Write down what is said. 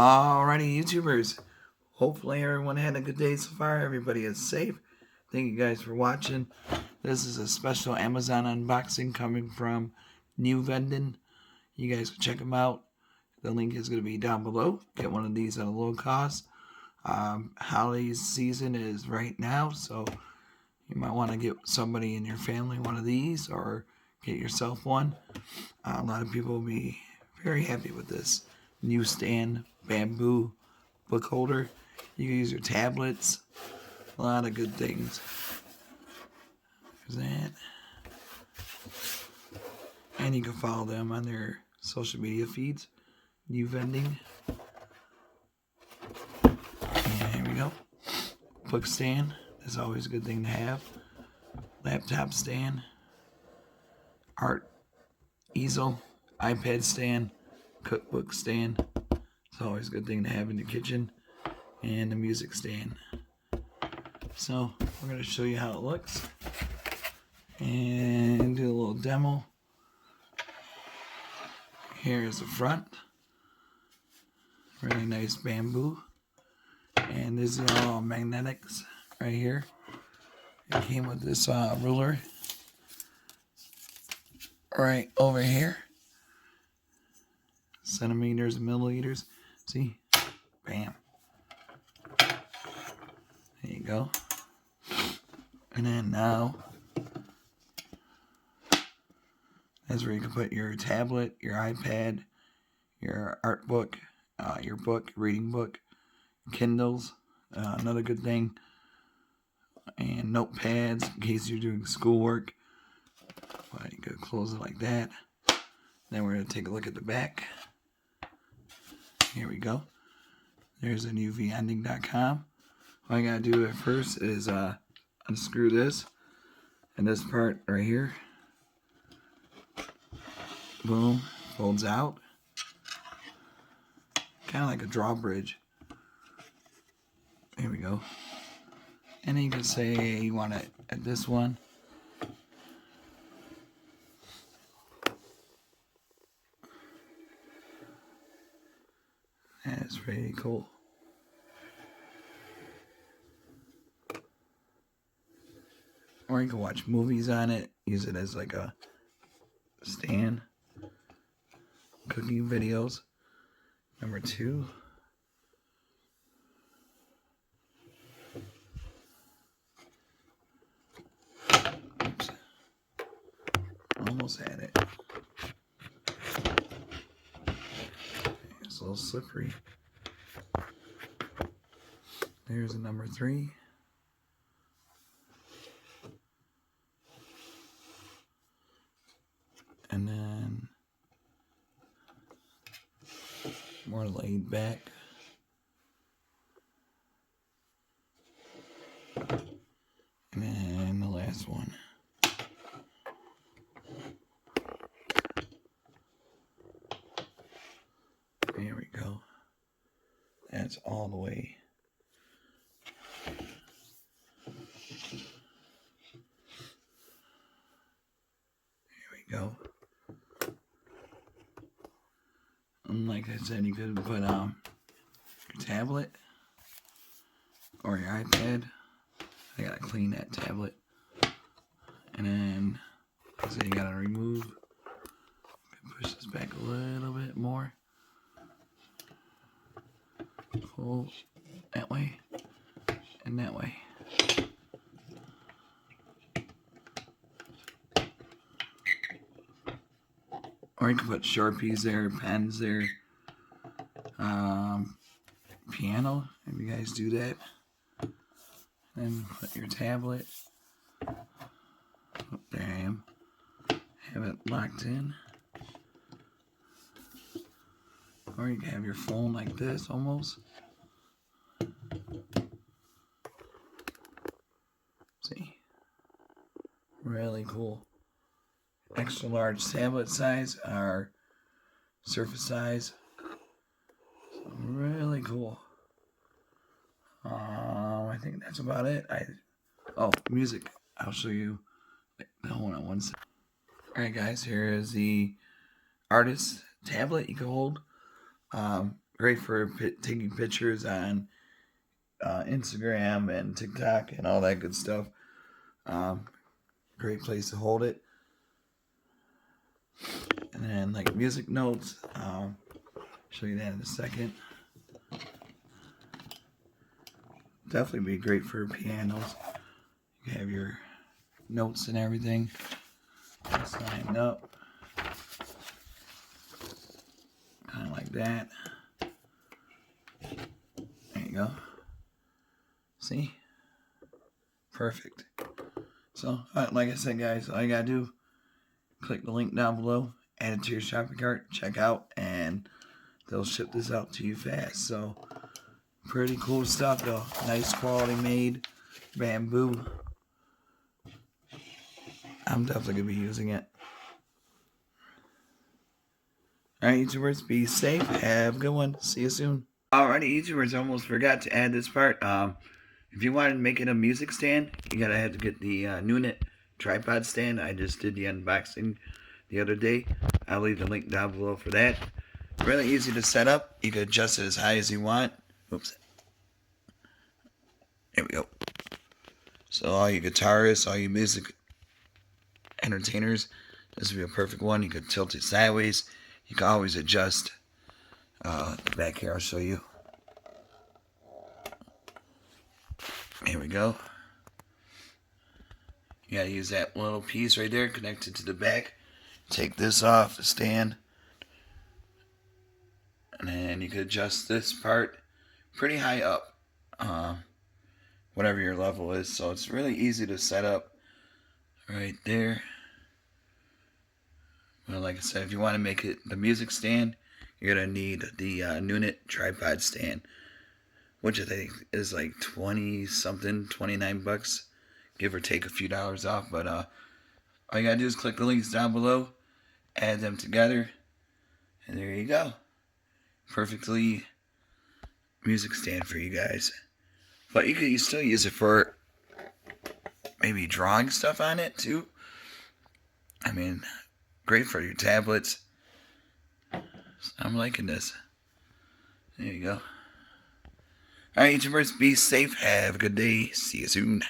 Alrighty, YouTubers. Hopefully everyone had a good day so far. Everybody is safe. Thank you guys for watching. This is a special Amazon unboxing coming from NUStand. You guys can check them out. The link is going to be down below. Get one of these at a low cost. Holiday season is right now, so you might want to get somebody in your family one of these or get yourself one. A lot of people will be very happy with this NUStand bamboo book holder. You can use your tablets. A lot of good things. There's that. And you can follow them on their social media feeds. NUStand. And here we go. Book stand. That's always a good thing to have. Laptop stand. Art. Easel. iPad stand. Cookbook stand. It's always a good thing to have in your kitchen. And the music stand. So we're going to show you how it looks and do a little demo. Here is the front. Really nice bamboo. And this is all magnetics right here. It came with this ruler right over here. Centimeters and milliliters. See? Bam. There you go. And then now, that's where you can put your tablet, your iPad, your art book, your book, reading book, Kindles, another good thing, and notepads in case you're doing schoolwork. Well, you could close it like that. Then we're going to take a look at the back. Here we go. There's a NUStand.com. All I got to do at first is unscrew this and this part right here. Boom. Folds out. Kind of like a drawbridge. Here we go. And then you can say you want it at this one. That's pretty cool. Or you can watch movies on it. Use it as like a stand. Cooking videos. Number 2. Oops. Almost had it. It's a little slippery. There's a number 3. And then more laid back. And then the last one. There we go. That's all the way. There we go. And like I said, you could put your tablet or your iPad. I gotta clean that tablet. And then, so you gotta remove. Push this back a little bit more. Pull that way and that way. Or you can put Sharpies there, pens there, piano, if you guys do that. Then put your tablet. Oh, there I am. Have it locked in. Or you can have your phone like this almost. See? Really cool. Extra large tablet size or surface size. So really cool. I think that's about it. Music. I'll show you. Hold on one second. Alright guys, here is the artist tablet you can hold. Great for taking pictures on Instagram and TikTok and all that good stuff. Great place to hold it. And then like music notes. Show you that in a second. Definitely be great for pianos. You have your notes and everything. Just lined up. Kind of like that. There you go. See? Perfect. So, like I said, guys, all you gotta do, click the link down below, add it to your shopping cart, check out, and they'll ship this out to you fast. So, pretty cool stuff, though. Nice quality made bamboo. I'm definitely gonna be using it. Alright, YouTubers, be safe. Have a good one. See you soon. Alrighty, YouTubers, I almost forgot to add this part. If you wanted to make it a music stand, you gotta have to get the NUStand tripod stand. I just did the unboxing the other day. I'll leave the link down below for that. Really easy to set up. You can adjust it as high as you want. Oops. There we go. So all you guitarists, all you music entertainers, this would be a perfect one. You could tilt it sideways. You can always adjust the back here. I'll show you. Here we go. You gotta use that little piece right there connected to the back. Take this off the stand. And then you could adjust this part pretty high up. Whatever your level is. So it's really easy to set up right there. Well, like I said, if you want to make it the music stand, you're going to need the NUStand tripod stand, which I think is like 20 something, 29 bucks, give or take a few dollars off. But all you got to do is click the links down below, add them together, and there you go. Perfectly music stand for you guys. But you could still use it for maybe drawing stuff on it too. I mean, great for your tablets. I'm liking this. There you go. Alright, YouTubers, be safe. Have a good day. See you soon.